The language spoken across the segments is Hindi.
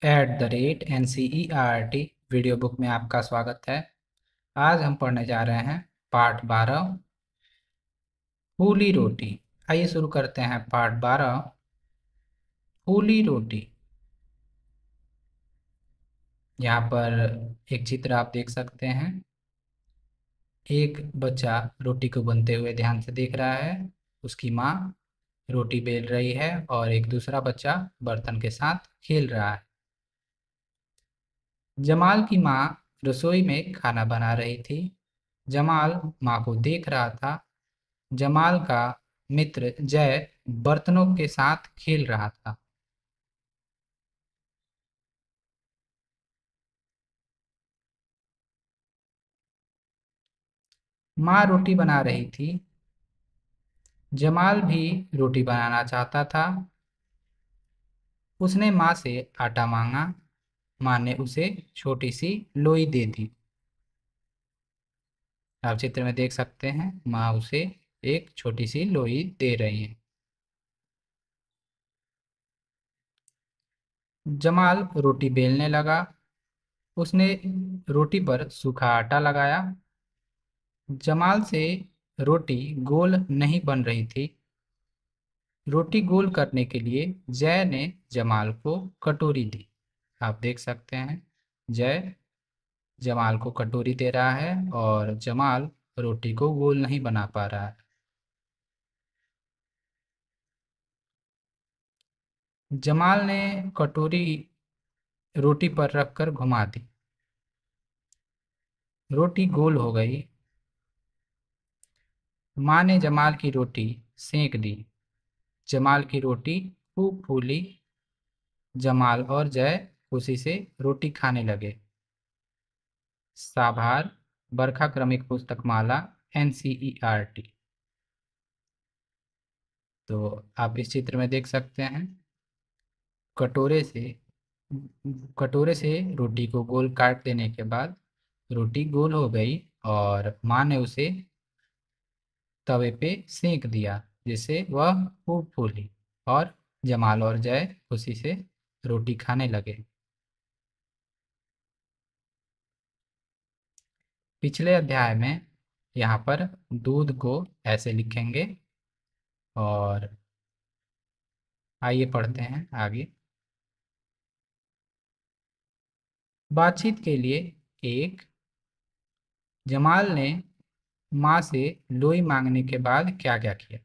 NCERT वीडियो बुक में आपका स्वागत है। आज हम पढ़ने जा रहे हैं पाठ 12 फूली रोटी। आइए शुरू करते हैं पाठ 12 फूली रोटी। यहाँ पर एक चित्र आप देख सकते हैं। एक बच्चा रोटी को बनते हुए ध्यान से देख रहा है। उसकी माँ रोटी बेल रही है और एक दूसरा बच्चा बर्तन के साथ खेल रहा है। जमाल की माँ रसोई में खाना बना रही थी। जमाल माँ को देख रहा था। जमाल का मित्र जय बर्तनों के साथ खेल रहा था। माँ रोटी बना रही थी। जमाल भी रोटी बनाना चाहता था। उसने माँ से आटा मांगा। माँ ने उसे छोटी सी लोई दे दी। आप चित्र में देख सकते हैं, माँ उसे एक छोटी सी लोई दे रही है। जमाल रोटी बेलने लगा। उसने रोटी पर सूखा आटा लगाया। जमाल से रोटी गोल नहीं बन रही थी। रोटी गोल करने के लिए जय ने जमाल को कटोरी दी। आप देख सकते हैं, जय जमाल को कटोरी दे रहा है और जमाल रोटी को गोल नहीं बना पा रहा है। जमाल ने कटोरी रोटी पर रखकर घुमा दी। रोटी गोल हो गई। माँ ने जमाल की रोटी सेंक दी। जमाल की रोटी खूब फूली। जमाल और जय खुशी से रोटी खाने लगे। साभार बरखा क्रमिक पुस्तक माला NCERT। तो आप इस चित्र में देख सकते हैं, कटोरे से कटोरे से रोटी को गोल काट देने के बाद रोटी गोल हो गई और माँ ने उसे तवे पे सेंक दिया, जिससे वह खूब फूली और जमाल और जय खुशी से रोटी खाने लगे। पिछले अध्याय में यहाँ पर दूध को ऐसे लिखेंगे और आइए पढ़ते हैं आगे। बातचीत के लिए एक जमाल ने माँ से लोई मांगने के बाद क्या क्या किया।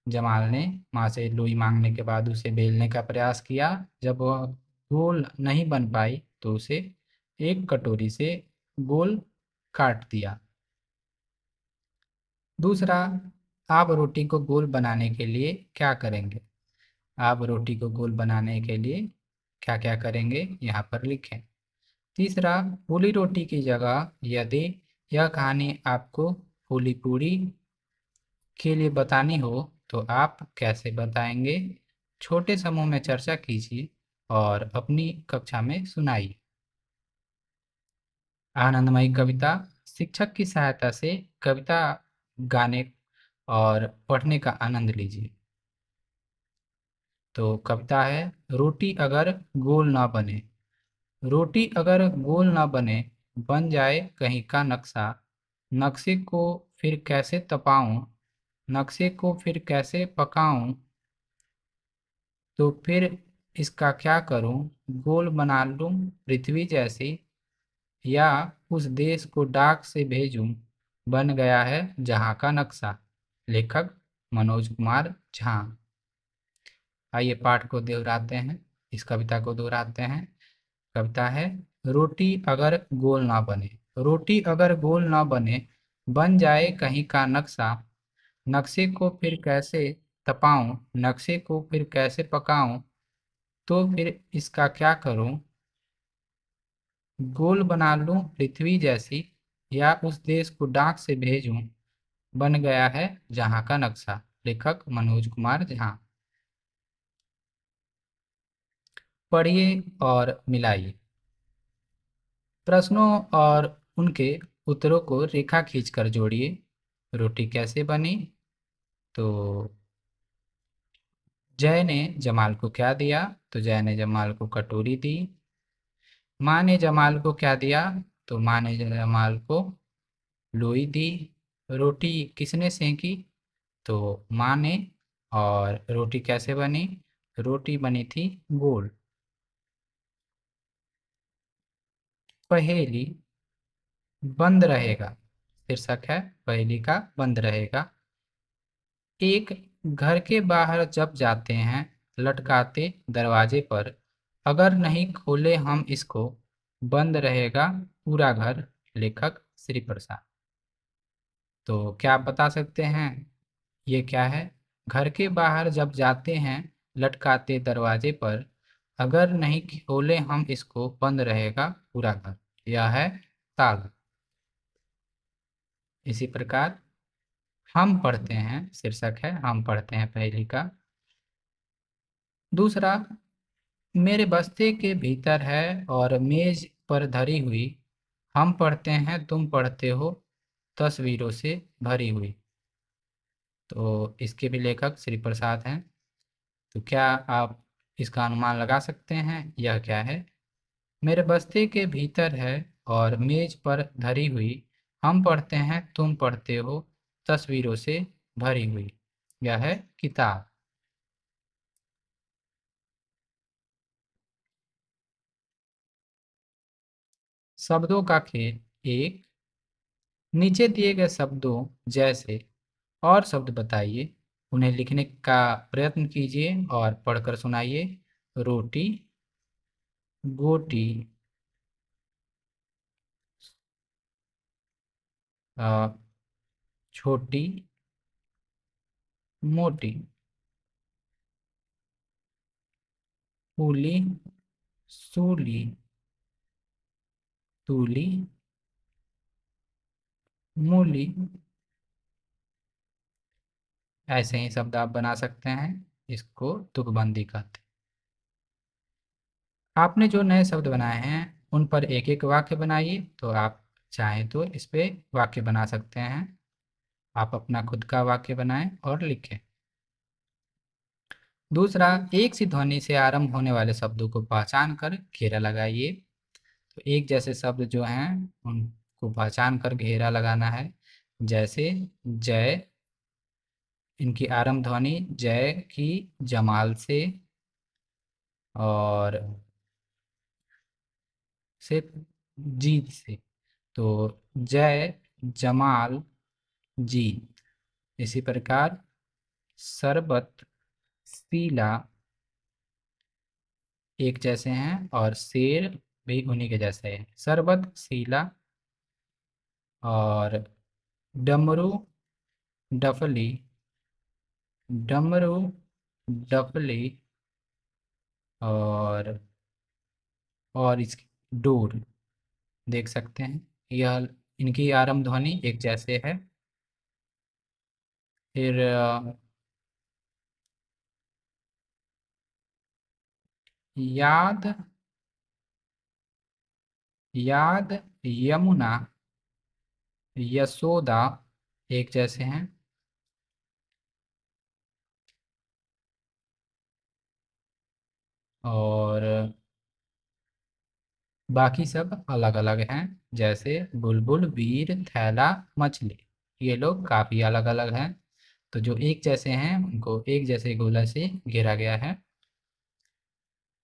जमाल ने माँ से लोई मांगने के बाद उसे बेलने का प्रयास किया। जब वह गोल नहीं बन पाई तो उसे एक कटोरी से गोल काट दिया। दूसरा, आप रोटी को गोल बनाने के लिए क्या करेंगे। आप रोटी को गोल बनाने के लिए क्या क्या करेंगे, यहाँ पर लिखें। तीसरा, फूली रोटी की जगह यदि यह कहानी आपको फूली पूरी के लिए बतानी हो तो आप कैसे बताएंगे। छोटे समूह में चर्चा कीजिए और अपनी कक्षा में सुनाइए। आनंदमयी कविता। शिक्षक की सहायता से कविता गाने और पढ़ने का आनंद लीजिए। तो कविता है, रोटी अगर गोल ना बने। रोटी अगर गोल ना बने, बन जाए कहीं का नक्शा। नक्शे को फिर कैसे तपाऊं, नक्शे को फिर कैसे पकाऊं, तो फिर इसका क्या करूं। गोल बना लूं पृथ्वी जैसी, या उस देश को डाक से भेजूं, बन गया है जहां का नक्शा। लेखक मनोज कुमार झा। आइए पाठ को दोहराते हैं, इस कविता को दोहराते हैं। कविता है, रोटी अगर गोल ना बने। रोटी अगर गोल ना बने, बन जाए कहीं का नक्शा। नक्शे को फिर कैसे तपाऊं, नक्शे को फिर कैसे पकाऊं, तो फिर इसका क्या करूं। गोल बना लूं पृथ्वी जैसी, या उस देश को डाक से भेजूं, बन गया है जहां का नक्शा। लेखक मनोज कुमार झा। पढ़िए और मिलाइए। प्रश्नों और उनके उत्तरों को रेखा खींचकर जोड़िए। रोटी कैसे बनी। तो जय ने जमाल को क्या दिया। तो जय ने जमाल को कटोरी दी। माँ ने जमाल को क्या दिया? तो माँ ने जमाल को लोई दी। रोटी किसने सेंकी? तो माँ ने। और रोटी कैसे बनी? रोटी बनी थी गोल। पहेली बंद रहेगा। शीर्षक है पहेली का बंद रहेगा। एक घर के बाहर जब जाते हैं लटकाते दरवाजे पर, अगर नहीं खोले हम इसको, बंद रहेगा पूरा घर। लेखक श्री प्रसाद। तो क्या आप बता सकते हैं ये क्या है? घर के बाहर जब जाते हैं लटकाते दरवाजे पर, अगर नहीं खोले हम इसको, बंद रहेगा पूरा घर। यह है ताला। इसी प्रकार हम पढ़ते हैं, शीर्षक है हम पढ़ते हैं पहेली का दूसरा। मेरे बस्ते के भीतर है और मेज पर धरी हुई, हम पढ़ते हैं तुम पढ़ते हो, तस्वीरों से भरी हुई। तो इसके भी लेखक श्री प्रसाद हैं। तो क्या आप इसका अनुमान लगा सकते हैं यह क्या है? मेरे बस्ते के भीतर है और मेज पर धरी हुई, हम पढ़ते हैं तुम पढ़ते हो, तस्वीरों से भरी हुई। यह है किताब। शब्दों का खेल एक। नीचे दिए गए शब्दों जैसे और शब्द बताइए, उन्हें लिखने का प्रयत्न कीजिए और पढ़कर सुनाइए। रोटी, गोटी, अ, छोटी, मोटी, फूली, सूली, तूली, मूली। ऐसे ही शब्द आप बना सकते हैं। इसको तुकबंदी कहते हैं। आपने जो नए शब्द बनाए हैं उन पर एक एक वाक्य बनाइए। तो आप चाहें तो इस पे वाक्य बना सकते हैं। आप अपना खुद का वाक्य बनाएं और लिखें। दूसरा, एक सी ध्वनि से आरंभ होने वाले शब्दों को पहचान कर घेरा लगाइए। तो एक जैसे शब्द जो हैं उनको पहचान कर घेरा लगाना है। जैसे जय, इनकी आरंभ ध्वनि जय की जमाल से और से जीत से। तो जय, जमाल, जीत। इसी प्रकार शरबत, शीला एक जैसे हैं और शेर भी उन्हीं के जैसे हैं। शरबत, शीला और डमरू, डफली, डमरू, डफली और इसकी डोर देख सकते हैं। यह इनकी आरंभ ध्वनि एक जैसे है। फिर याद, याद, यमुना, यशोदा एक जैसे हैं। और बाकी सब अलग अलग हैं। जैसे बुलबुल, वीर, थैला, मछली। ये लोग काफी अलग अलग हैं। तो जो एक जैसे हैं उनको एक जैसे गोला से घेरा गया है।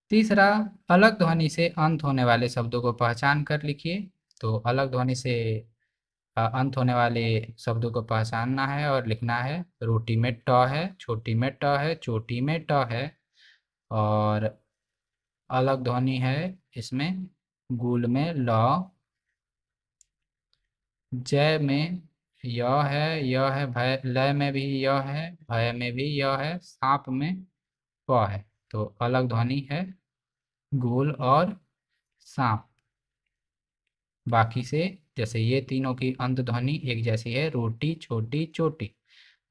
तीसरा, अलग ध्वनि से अंत होने वाले शब्दों को पहचान कर लिखिए। तो अलग ध्वनि से अंत होने वाले शब्दों को पहचानना है और लिखना है। रोटी में ट है, छोटी में ट है, चोटी में ट है। और अलग ध्वनि है इसमें गुल में ल, जय में य है, य है, भय लय में भी य है, भय में भी य है, सांप में प है। तो अलग ध्वनि है गोल और सांप। बाकी से जैसे ये तीनों की अंत ध्वनि एक जैसी है, रोटी, छोटी, चोटी।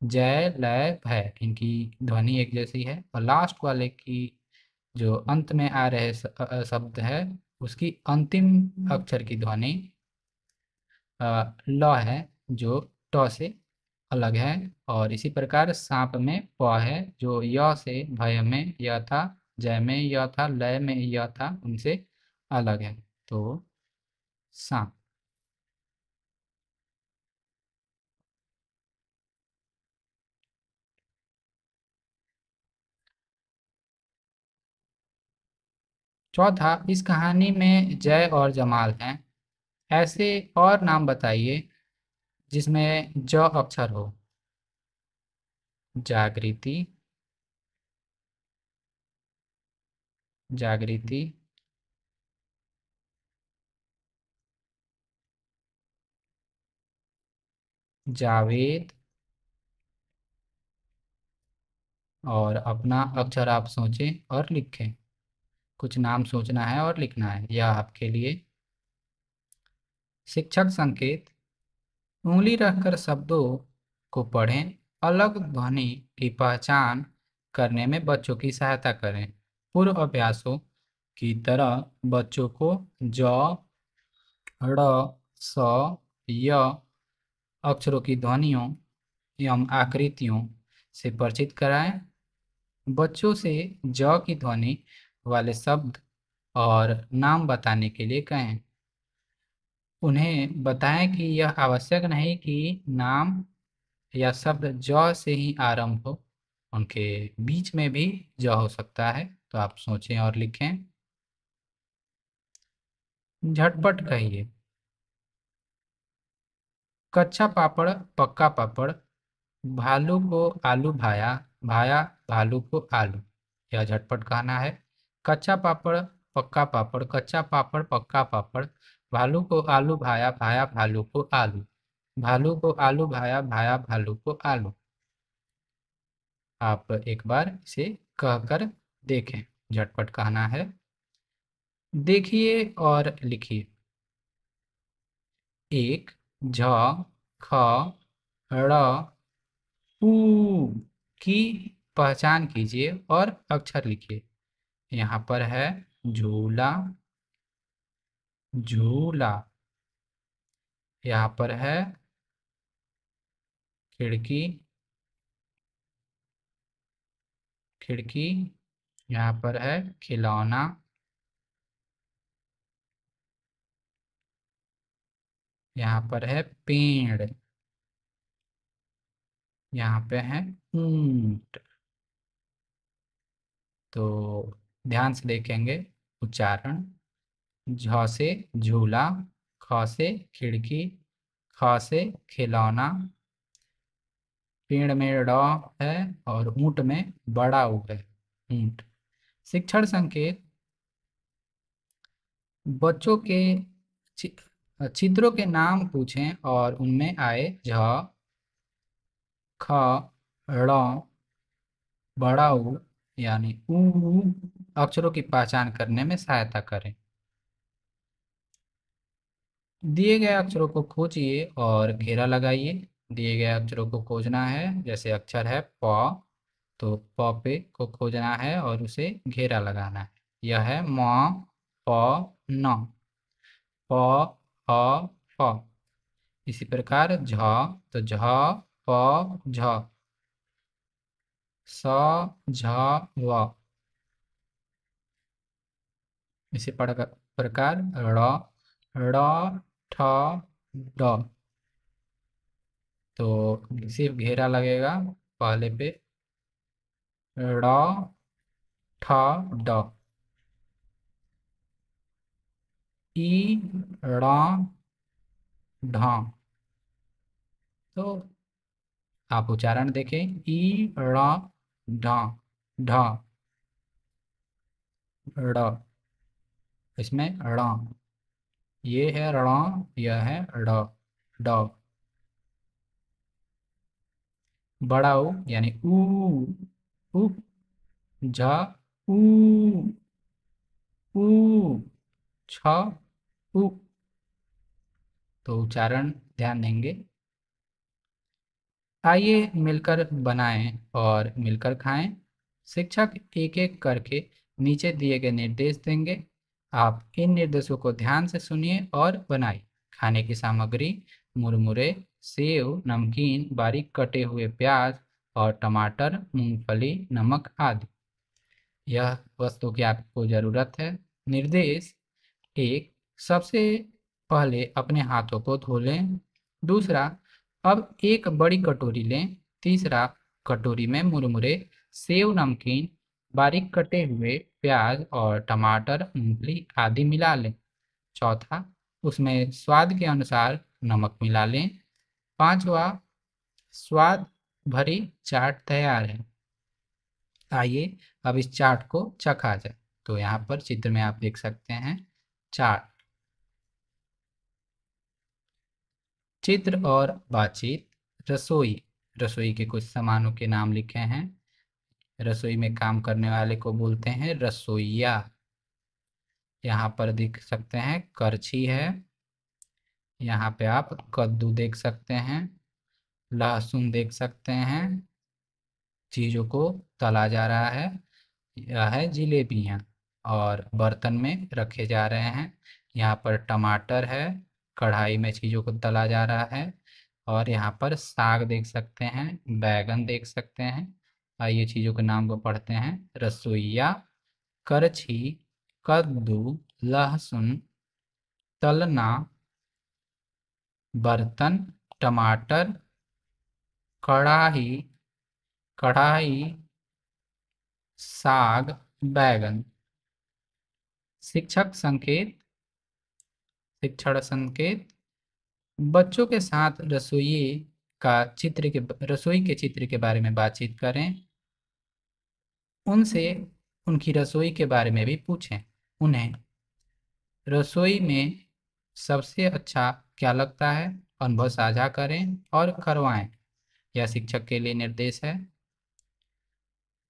जय, लय, भय, इनकी ध्वनि एक जैसी है। और लास्ट वाले की जो अंत में आ रहे शब्द है उसकी अंतिम अक्षर की ध्वनि ल है, जो ट से अलग है। और इसी प्रकार सांप में प है, जो य से भय में य था, जय में य था, लय में य था, उनसे अलग है। तो सा। चौथा, इस कहानी में जय और जमाल हैं। ऐसे और नाम बताइए जिसमें ज अक्षर हो। जागृति, जागृति, जावेद। और अपना अक्षर आप सोचें और लिखें। कुछ नाम सोचना है और लिखना है, यह आपके लिए। शिक्षक संकेत, उंगली रखकर शब्दों को पढ़ें, अलग ध्वनि की पहचान करने में बच्चों की सहायता करें। पूर्व अभ्यासों की तरह बच्चों को ज, ड़, स, य अक्षरों की ध्वनियों एवं आकृतियों से परिचित कराएं। बच्चों से ज की ध्वनि वाले शब्द और नाम बताने के लिए कहें। उन्हें बताएं कि यह आवश्यक नहीं कि नाम या शब्द ज से ही आरंभ हो, उनके बीच में भी ज हो सकता है। तो आप सोचें और लिखें। झटपट कहिए। कच्चा पापड़ पक्का पापड़, भालू को आलू भाया, भाया भालू को आलू। यह झटपट कहना है। कच्चा पापड़ पक्का पापड़, कच्चा पापड़ पक्का पापड़, भालू को आलू भाया, भाया भालू को आलू, भालू को आलू भाया, भाया भालू को आलू। आप एक बार इसे कहकर देखें। झटपट कहना है। देखिए और लिखिए। एक, झ, ख, ड़, ऊ की पहचान कीजिए और अक्षर लिखिए। यहाँ पर है झूला, झूला। यहाँ पर है खिड़की, खिड़की। यहाँ पर है खिलौना, यहाँ पर है पेड़, यहाँ पे है ऊंट। तो ध्यान से देखेंगे उच्चारण। झ से झूला, ख से खिड़की, ख से खिलौना, पेड़ में ड है और ऊंट में बड़ा ऊ है, ऊंट। शिक्षण संकेत, बच्चों के चित्रों के नाम पूछें और उनमें आए झ, ख, ड़, बड़ा ऊ यानी ऊ अक्षरों की पहचान करने में सहायता करें। दिए गए अक्षरों को खोजिए और घेरा लगाइए। दिए गए अक्षरों को खोजना है, जैसे अक्षर है प, तो प पे को खोजना है और उसे घेरा लगाना है। यह है म, प, न, प, ह, फ। इसी प्रकार झ, तो झ, प, झ, स, झ, व। इसी प्रकार ड़, ड़, ठ, ड। तो सिर्फ घेरा लगेगा पहले पे, ड़, ठ, ड। ई, ण, ढ। तो आप उच्चारण देखें। ई, ण, ढ, ढ, ड़। इसमें ण, ये है ण, यह है ड़, ड। बड़ा ऊ यानी ऊ, झ, ऊ, ऊ, छ, उ। तो उच्चारण ध्यान देंगे। आइए मिलकर बनाएं और मिलकर खाएं। शिक्षक एक एक करके नीचे दिए गए निर्देश देंगे। आप इन निर्देशों को ध्यान से सुनिए और बनाइए। खाने की सामग्री: मुरमुरे, सेव, नमकीन, बारीक कटे हुए प्याज और टमाटर, मूंगफली, नमक आदि। यह वस्तु की आपको ज़रूरत है। निर्देश: एक, सबसे पहले अपने हाथों को धो लें। दूसरा, अब एक बड़ी कटोरी लें। तीसरा, कटोरी में मुरमुरे, सेव नमकीन, बारीक कटे हुए प्याज और टमाटर, मूंगफली आदि मिला लें। चौथा, उसमें स्वाद के अनुसार नमक मिला लें। पांचवा, स्वाद भरी चाट तैयार है। आइए अब इस चाट को चखा जाए। तो यहाँ पर चित्र में आप देख सकते हैं चाट। चित्र और बातचीत। रसोई। रसोई के कुछ सामानों के नाम लिखे हैं। रसोई में काम करने वाले को बोलते हैं रसोइया। यहाँ पर देख सकते हैं करछी है। यहाँ पे आप कद्दू देख सकते हैं, लहसुन देख सकते हैं, चीज़ों को तला जा रहा है। यह है जिलेबियाँ और बर्तन में रखे जा रहे हैं। यहाँ पर टमाटर है, कढ़ाई में चीज़ों को तला जा रहा है। और यहाँ पर साग देख सकते हैं, बैगन देख सकते हैं। आइए चीज़ों के नाम को पढ़ते हैं। रसोइया, करछी, कद्दू, लहसुन, तलना, बर्तन, टमाटर, कढ़ाई, कढ़ाई, साग, बैगन। शिक्षक संकेत। शिक्षण संकेत। बच्चों के साथ रसोई के चित्र के बारे में बातचीत करें। उनसे उनकी रसोई के बारे में भी पूछें। उन्हें रसोई में सबसे अच्छा क्या लगता है, अनुभव साझा करें और करवाएं। यह शिक्षक के लिए निर्देश है।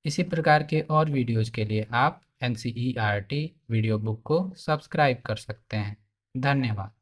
इसी प्रकार के और वीडियोज के लिए आप NCERT वीडियो बुक को सब्सक्राइब कर सकते हैं। धन्यवाद।